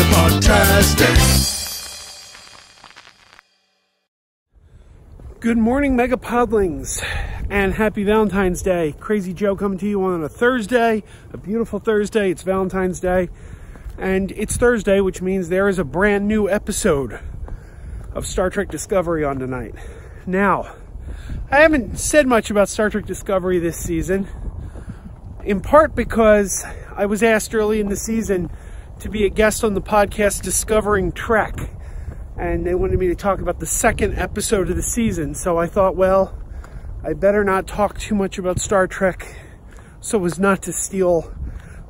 MegaPodTastic. Good morning, MegaPodlings, and happy Valentine's Day. Crazy Joe coming to you on a Thursday, a beautiful Thursday. It's Valentine's Day, and it's Thursday, which means there is a brand new episode of Star Trek Discovery on tonight. Now, I haven't said much about Star Trek Discovery this season, in part because I was asked early in the season to be a guest on the podcast Discovering Trek, and they wanted me to talk about the second episode of the season. So I thought, well, I better not talk too much about Star Trek so as not to steal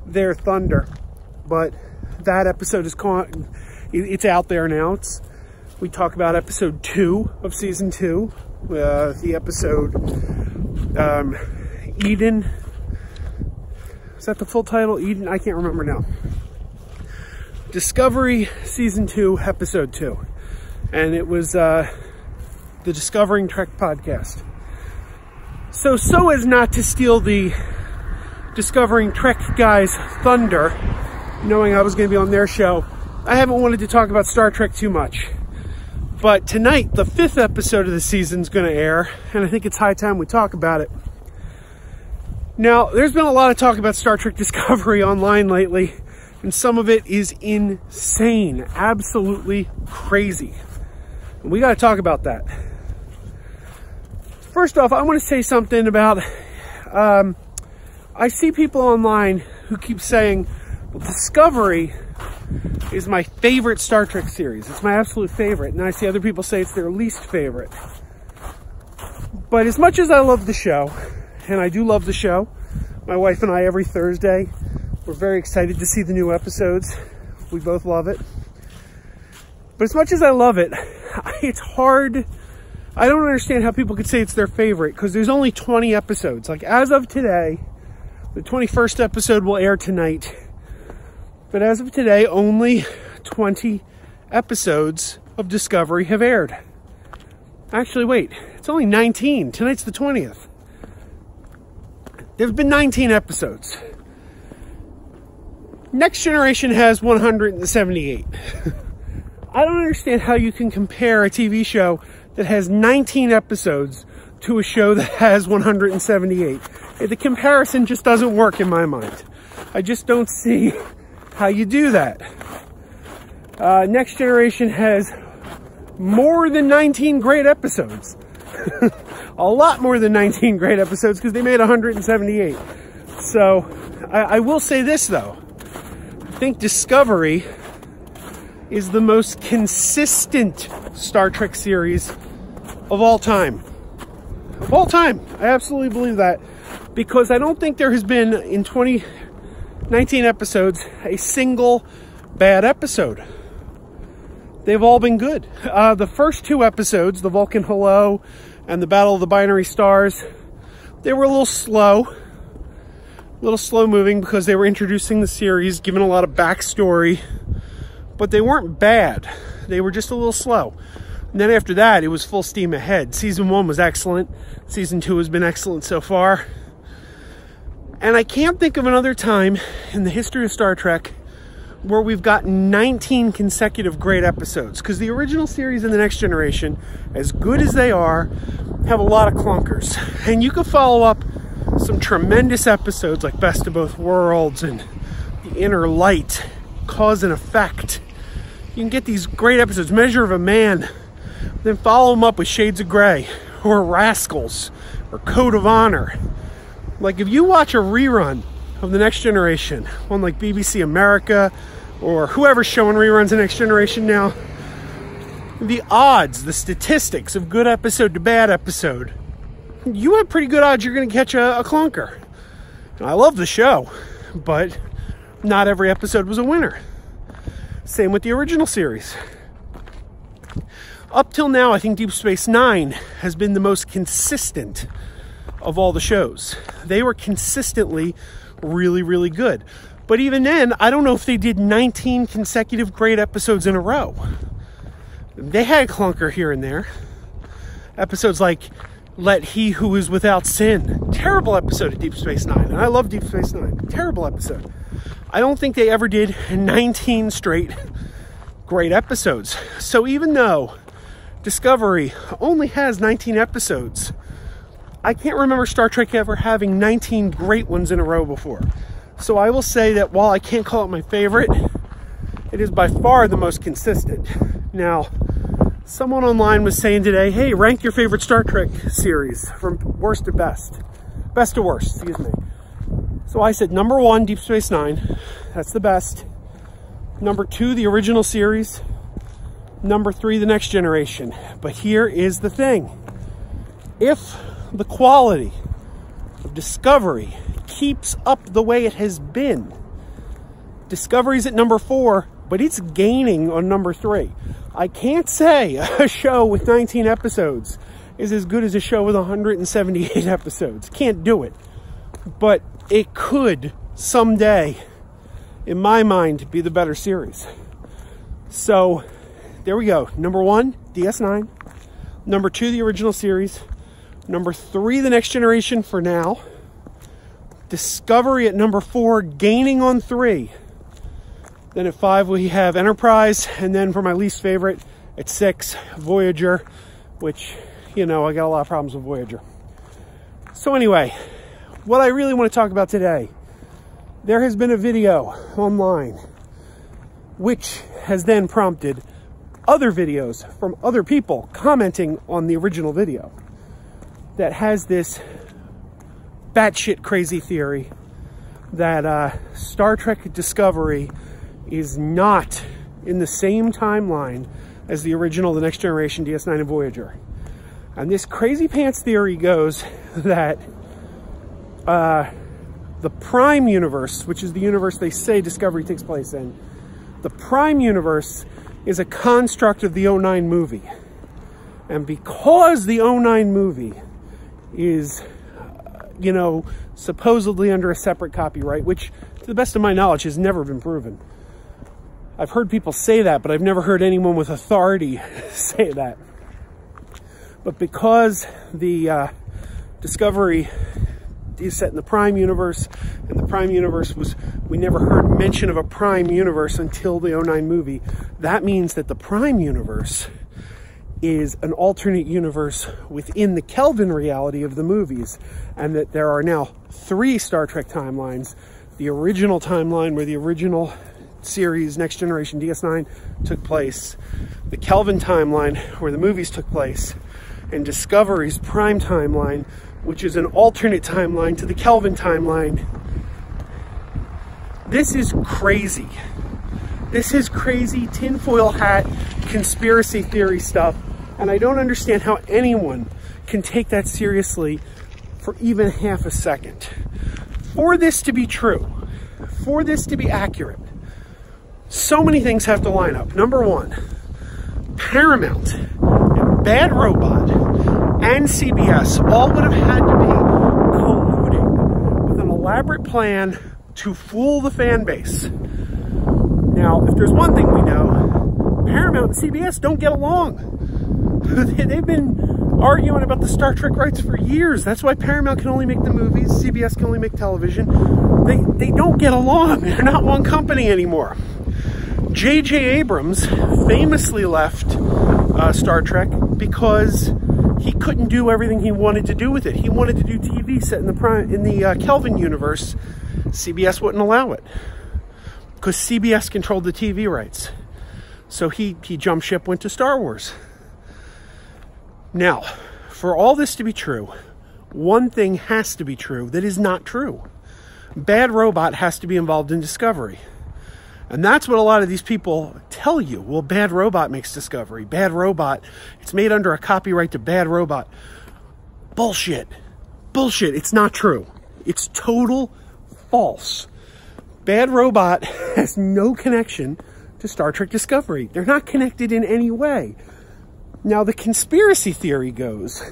their thunder. But that episode is it's out there now. We talk about episode 2 of season 2, the episode Eden. Is that the full title? Eden? I can't remember now. Discovery season 2, episode 2. And it was the Discovering Trek podcast. So as not to steal the Discovering Trek guys' thunder, knowing I was going to be on their show, I haven't wanted to talk about Star Trek too much. But tonight, the 5th episode of the season is going to air, and I think it's high time we talk about it. Now, there's been a lot of talk about Star Trek Discovery online lately, and some of it is insane, absolutely crazy. And we got to talk about that. First off, I want to say something about, I see people online who keep saying, well, Discovery is my favorite Star Trek series. It's my absolute favorite. And I see other people say it's their least favorite. But as much as I love the show, and I do love the show, my wife and I every Thursday, we're very excited to see the new episodes. We both love it. But as much as I love it, it's hard. I don't understand how people could say it's their favorite, because there's only 20 episodes. Like, as of today, the 21st episode will air tonight. But as of today, only 20 episodes of Discovery have aired. Actually, wait, it's only 19. Tonight's the 20th. There've been 19 episodes. Next Generation has 178. I don't understand how you can compare a TV show that has 19 episodes to a show that has 178. The comparison just doesn't work in my mind. I just don't see how you do that. Next Generation has more than 19 great episodes. A lot more than 19 great episodes, because they made 178. So, I will say this, though. I think Discovery is the most consistent Star Trek series of all time. Of all time. I absolutely believe that. Because I don't think there has been, in 19 episodes, a single bad episode. They've all been good. The first 2 episodes, the Vulcan Hello and the Battle of the Binary Stars, they were a little slow moving, because they were introducing the series, giving a lot of backstory. But they weren't bad. They were just a little slow. And then after that, it was full steam ahead. Season 1 was excellent. Season 2 has been excellent so far. And I can't think of another time in the history of Star Trek where we've gotten 19 consecutive great episodes. Because the original series and the Next Generation, as good as they are, have a lot of clunkers. And you can follow up some tremendous episodes like Best of Both Worlds and The Inner Light, Cause and Effect. You can get these great episodes, Measure of a Man, then follow them up with Shades of Grey, or Rascals, or Code of Honor. Like, if you watch a rerun of The Next Generation, one like BBC America, or whoever's showing reruns of Next Generation now, the odds, the statistics of good episode to bad episode, you have pretty good odds you're going to catch a clunker. And I love the show, but not every episode was a winner. Same with the original series. Up till now, I think Deep Space Nine has been the most consistent of all the shows. They were consistently really, really good. But even then, I don't know if they did 19 consecutive great episodes in a row. They had a clunker here and there. Episodes like Let He Who Is Without Sin. Terrible episode of Deep Space Nine. And I love Deep Space Nine. Terrible episode. I don't think they ever did 19 straight great episodes. So even though Discovery only has 19 episodes, I can't remember Star Trek ever having 19 great ones in a row before. So I will say that while I can't call it my favorite, it is by far the most consistent. Now, someone online was saying today, hey, rank your favorite Star Trek series from worst to best. Best to worst, excuse me. So I said number 1, Deep Space Nine. That's the best. Number 2, the original series. Number 3, The Next Generation. But here is the thing. If the quality of Discovery keeps up the way it has been, Discovery's at number 4, but it's gaining on number 3. I can't say a show with 19 episodes is as good as a show with 178 episodes. Can't do it. But it could someday, in my mind, be the better series. So there we go. Number 1, DS9. Number 2, the original series. Number 3, The Next Generation for now. Discovery at number 4, gaining on 3. Then at 5, we have Enterprise. And then for my least favorite, at 6, Voyager, which, you know, I got a lot of problems with Voyager. So anyway, what I really want to talk about today, there has been a video online which has then prompted other videos from other people commenting on the original video that has this batshit crazy theory that Star Trek Discovery is not in the same timeline as the original, The Next Generation, DS9, and Voyager. And this crazy pants theory goes that the Prime Universe, which is the universe they say Discovery takes place in, the Prime Universe is a construct of the 09 movie. And because the 09 movie is, you know, supposedly under a separate copyright, which, to the best of my knowledge, has never been proven. I've heard people say that, but I've never heard anyone with authority say that. But because the Discovery is set in the Prime Universe, and the Prime Universe was, we never heard mention of a Prime Universe until the 09 movie, that means that the Prime Universe is an alternate universe within the Kelvin reality of the movies, and that there are now 3 Star Trek timelines. The original timeline where the original series, Next Generation, DS9, took place, the Kelvin timeline where the movies took place, and Discovery's Prime timeline, which is an alternate timeline to the Kelvin timeline. This is crazy. This is crazy tinfoil hat conspiracy theory stuff, and I don't understand how anyone can take that seriously for even half a second. For this to be true, for this to be accurate, so many things have to line up. Number 1, Paramount and Bad Robot and CBS all would have had to be colluding with an elaborate plan to fool the fan base. Now, if there's one thing we know, Paramount and CBS don't get along. They've been arguing about the Star Trek rights for years. That's why Paramount can only make the movies, CBS can only make television. They don't get along. They're not one company anymore. J.J. Abrams famously left Star Trek because he couldn't do everything he wanted to do with it. He wanted to do TV set in the Kelvin universe. CBS wouldn't allow it because CBS controlled the TV rights. So he jumped ship, went to Star Wars. Now, for all this to be true, one thing has to be true that is not true. Bad Robot has to be involved in Discovery. And that's what a lot of these people tell you. Well, Bad Robot makes Discovery. Bad Robot, it's made under a copyright to Bad Robot. Bullshit. Bullshit. It's not true. It's total false. Bad Robot has no connection to Star Trek Discovery. They're not connected in any way. Now, the conspiracy theory goes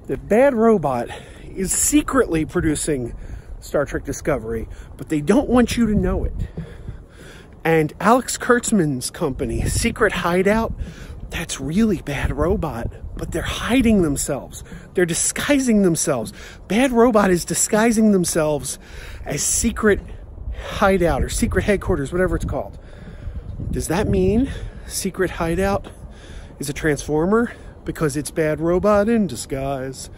that Bad Robot is secretly producing Star Trek Discovery, but they don't want you to know it. And Alex Kurtzman's company, Secret Hideout, that's really Bad Robot, but they're hiding themselves. They're disguising themselves. Bad Robot is disguising themselves as secret hideout or secret headquarters, whatever it's called. Does that mean secret hideout is a transformer because it's Bad Robot in disguise?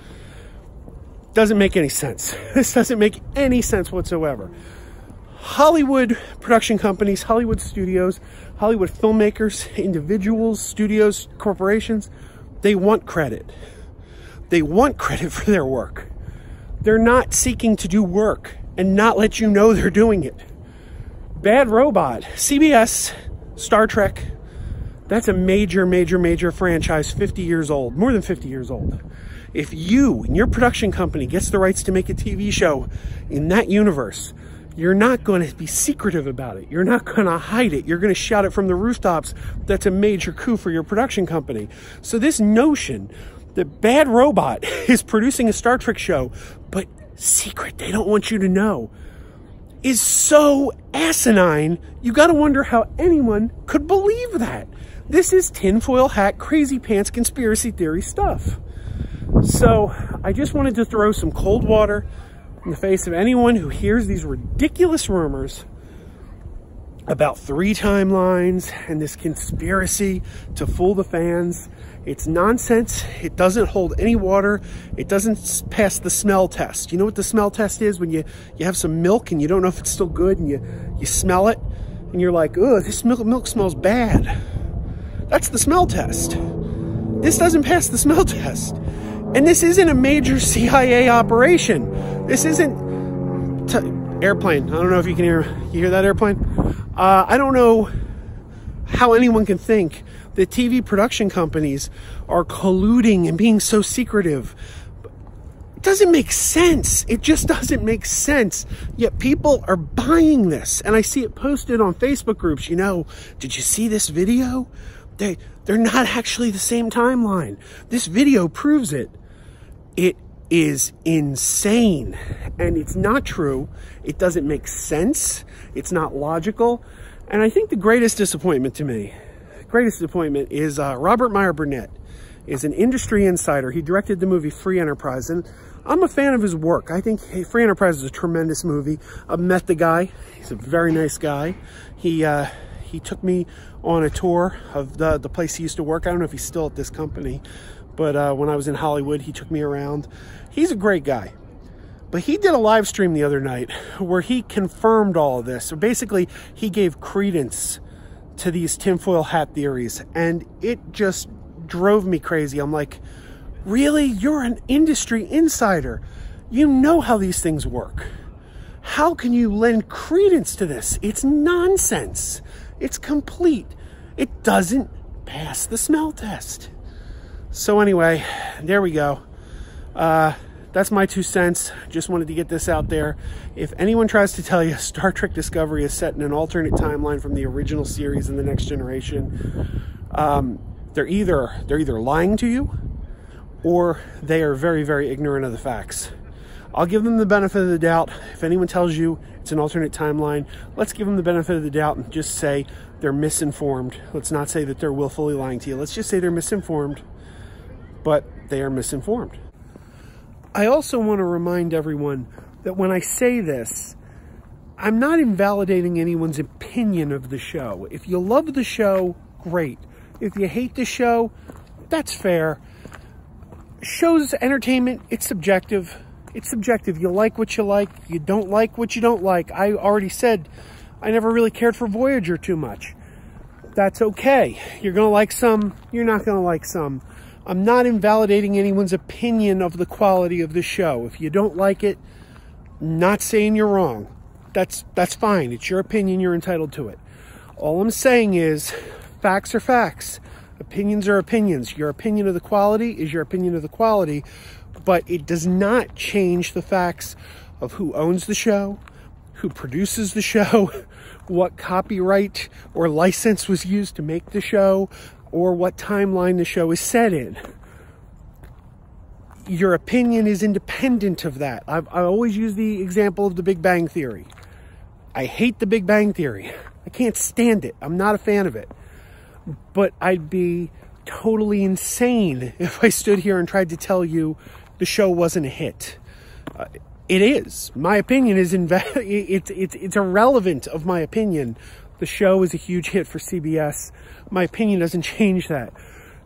Doesn't make any sense. This doesn't make any sense whatsoever. Hollywood production companies, Hollywood studios, Hollywood filmmakers, individuals, studios, corporations, they want credit. They want credit for their work. They're not seeking to do work and not let you know they're doing it. Bad Robot, CBS, Star Trek, that's a major, major, major franchise, 50 years old, more than 50 years old. If you and your production company gets the rights to make a TV show in that universe, you're not going to be secretive about it. You're not going to hide it. You're going to shout it from the rooftops. That's a major coup for your production company. So this notion that Bad Robot is producing a Star Trek show, but secret, they don't want you to know, is so asinine. You got to wonder how anyone could believe that. This is tinfoil hat, crazy pants, conspiracy theory stuff. So I just wanted to throw some cold water in the face of anyone who hears these ridiculous rumors about 3 timelines and this conspiracy to fool the fans. It's nonsense. It doesn't hold any water. It doesn't pass the smell test. You know what the smell test is? When you have some milk and you don't know if it's still good, and you smell it and you're like, oh, this milk smells bad. That's the smell test. This doesn't pass the smell test. And this isn't a major CIA operation. This isn't airplane. I don't know if you can hear that airplane. I don't know how anyone can think that TV production companies are colluding and being so secretive. It doesn't make sense. It just doesn't make sense. Yet people are buying this. And I see it posted on Facebook groups. You know, did you see this video? They're not actually the same timeline. This video proves it. It is insane. And it's not true. It doesn't make sense. It's not logical. And I think the greatest disappointment to me, is Robert Meyer Burnett is an industry insider. He directed the movie Free Enterprise, and I'm a fan of his work. I think Free Enterprise is a tremendous movie. I've met the guy. He's a very nice guy. He took me on a tour of the place he used to work. I don't know if he's still at this company, but when I was in Hollywood, he took me around. He's a great guy. But he did a live stream the other night where he confirmed all of this. So basically, he gave credence to these tinfoil hat theories, and it just drove me crazy. I'm like, really? You're an industry insider. You know how these things work. How can you lend credence to this? It's nonsense. It's complete. It doesn't pass the smell test. So anyway, there we go. That's my 2 cents. Just wanted to get this out there. If anyone tries to tell you Star Trek Discovery is set in an alternate timeline from the original series in The Next Generation, they're either lying to you, or they are very, very ignorant of the facts. I'll give them the benefit of the doubt. If anyone tells you it's an alternate timeline, let's give them the benefit of the doubt and just say they're misinformed. Let's not say that they're willfully lying to you. Let's just say they're misinformed, but they are misinformed. I also want to remind everyone that when I say this, I'm not invalidating anyone's opinion of the show. If you love the show, great. If you hate the show, that's fair. Show's entertainment, it's subjective. It's subjective. You like what you like. You don't like what you don't like. I already said I never really cared for Voyager too much. That's okay. You're going to like some. You're not going to like some. I'm not invalidating anyone's opinion of the quality of the show. If you don't like it, not saying you're wrong. That's fine. It's your opinion. You're entitled to it. All I'm saying is facts are facts. Opinions are opinions. Your opinion of the quality is your opinion of the quality, but it does not change the facts of who owns the show, who produces the show, what copyright or license was used to make the show, or what timeline the show is set in. Your opinion is independent of that. I always use the example of the Big Bang Theory. I hate the Big Bang Theory. I can't stand it. I'm not a fan of it. But I'd be totally insane if I stood here and tried to tell you the show wasn't a hit. It is. My opinion is it's irrelevant of my opinion. The show is a huge hit for CBS. My opinion doesn't change that.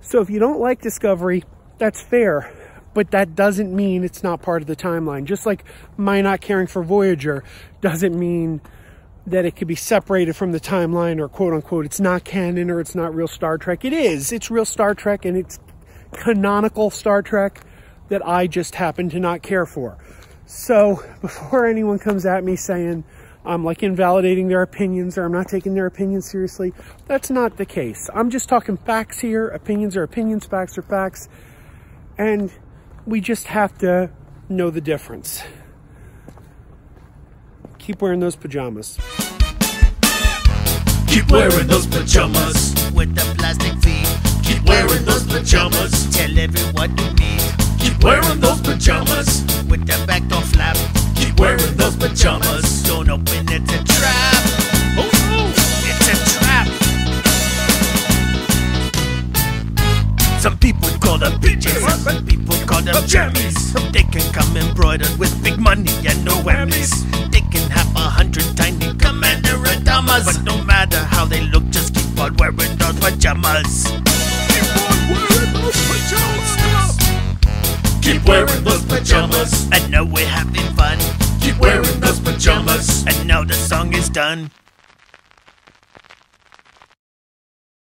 So if you don't like Discovery, that's fair. But that doesn't mean it's not part of the timeline. Just like my not caring for Voyager doesn't mean that it could be separated from the timeline, or quote unquote, it's not canon or it's not real Star Trek. It is. It's real Star Trek, and it's canonical Star Trek that I just happen to not care for. So before anyone comes at me saying I'm like invalidating their opinions or I'm not taking their opinions seriously, that's not the case. I'm just talking facts here. Opinions are opinions, facts are facts. And we just have to know the difference. Keep wearing those pajamas. Keep wearing those pajamas with the plastic feet. Keep wearing those pajamas. Tell everyone you meet. Keep wearing those pajamas with the back door flap. Keep wearing those pajamas. Don't open, it's a trap. Oh no, it's a trap. Some people call them bitches, some people call them jammies. They can come embroidered with big money and no whammies. They can have 100 tiny commander adamas, but no matter how they look, just keep on wearing those pajamas. Keep on wearing those pajamas. Keep wearing those pajamas. And now we're having fun. Keep wearing those pajamas. And now the song is done.